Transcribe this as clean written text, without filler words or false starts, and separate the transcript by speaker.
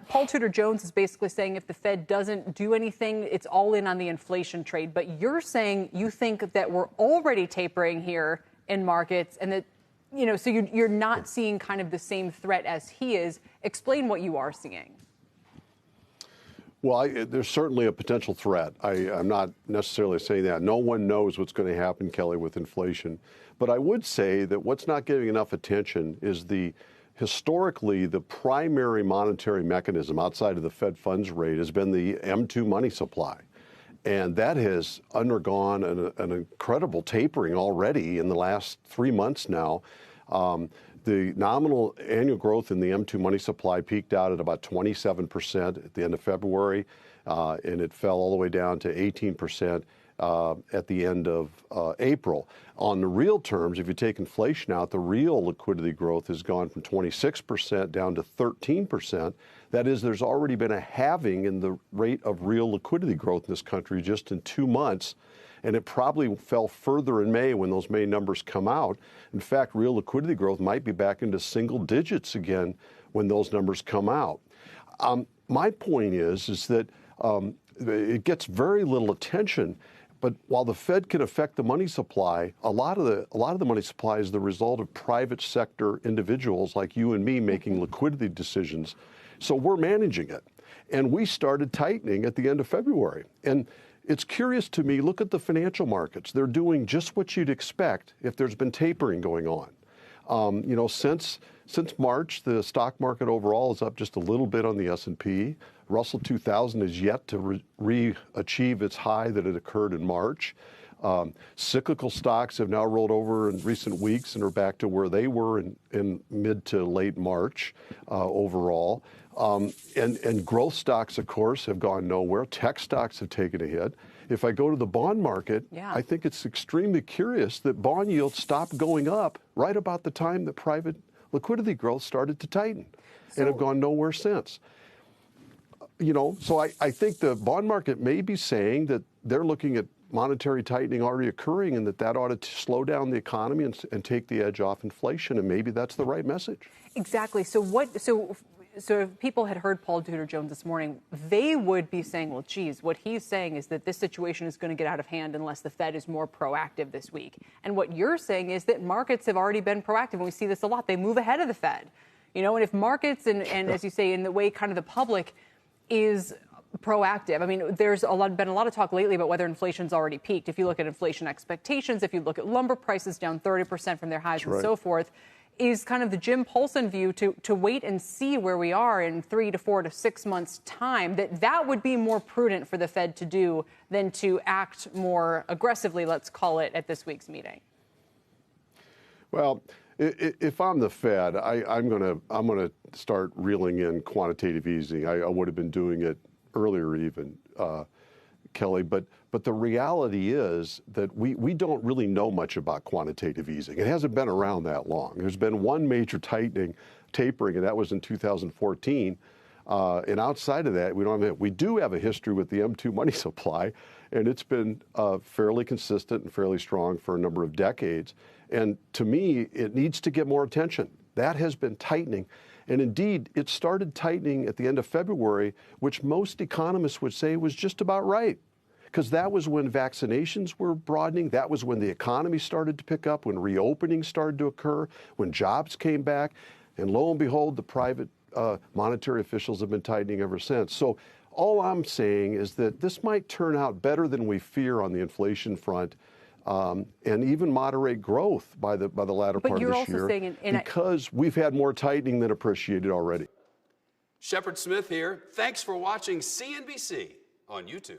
Speaker 1: Paul Tudor Jones is basically saying if the Fed doesn't do anything, it's all in on the inflation trade. But you're saying you think that we're already tapering here in markets and that, so you're not seeing kind of the same threat as he is. Explain what you are seeing.
Speaker 2: Well, there's certainly a potential threat. I'm not necessarily saying that. No one knows what's going to happen, Kelly, with inflation. But I would say that what's not getting enough attention is historically, the primary monetary mechanism outside of the Fed funds rate has been the M2 money supply. And that has undergone an incredible tapering already in the last 3 months now. The nominal annual growth in the M2 money supply peaked out at about 27% at the end of February, and it fell all the way down to 18% at the end of April. On the real terms, if you take inflation out, the real liquidity growth has gone from 26% down to 13%. That is, there's already been a halving in the rate of real liquidity growth in this country just in 2 months. And it probably fell further in May when those May numbers come out. In fact, real liquidity growth might be back into single digits again when those numbers come out. My point is that it gets very little attention. But while the Fed can affect the money supply, a lot of the money supply is the result of private sector individuals like you and me making liquidity decisions. So we're managing it. And we started tightening at the end of February. And it's curious to me, look at the financial markets. They're doing just what you'd expect if there's been tapering going on. Since March, the stock market overall is up just a little bit on the S&P. Russell 2000 is yet to achieve its high that had occurred in March. Cyclical stocks have now rolled over in recent weeks and are back to where they were in mid to late March overall. And growth stocks, of course, have gone nowhere. Tech stocks have taken a hit. If I go to the bond market, I think it's extremely curious that bond yields stopped going up right about the time that private liquidity growth started to tighten and have gone nowhere since. So I think the bond market may be saying that they're looking at monetary tightening already occurring and that ought to slow down the economy and take the edge off inflation. And maybe that's the right message.
Speaker 1: Exactly. So if people had heard Paul Tudor Jones this morning, they would be saying, well, geez, what he's saying is that this situation is going to get out of hand unless the Fed is more proactive this week. And what you're saying is that markets have already been proactive. And we see this a lot. They move ahead of the Fed. And if markets and as you say, in the way kind of the public is proactive. I mean, there's been a lot of talk lately about whether inflation's already peaked. If you look at inflation expectations, if you look at lumber prices down 30% from their highs and so forth, is kind of the Jim Paulsen view to wait and see where we are in 3 to 4 to 6 months' time, that would be more prudent for the Fed to do than to act more aggressively, let's call it, at this week's meeting?
Speaker 2: Well, if I'm the Fed, I'm gonna start reeling in quantitative easing. I would have been doing it earlier even, Kelly, but the reality is that we don't really know much about quantitative easing. It hasn't been around that long. There's been one major tapering, and that was in 2014. And outside of that, we do have a history with the M2 money supply, and it's been fairly consistent and fairly strong for a number of decades. And to me, it needs to get more attention. That has been tightening. And indeed, it started tightening at the end of February, which most economists would say was just about right. Because that was when vaccinations were broadening. That was when the economy started to pick up, when reopening started to occur, when jobs came back. And lo and behold, the private monetary officials have been tightening ever since. So all I'm saying is that this might turn out better than we fear on the inflation front, and even moderate growth by the latter part of this year, because we've had more tightening than appreciated already.
Speaker 3: Shepard Smith here. Thanks for watching CNBC on YouTube.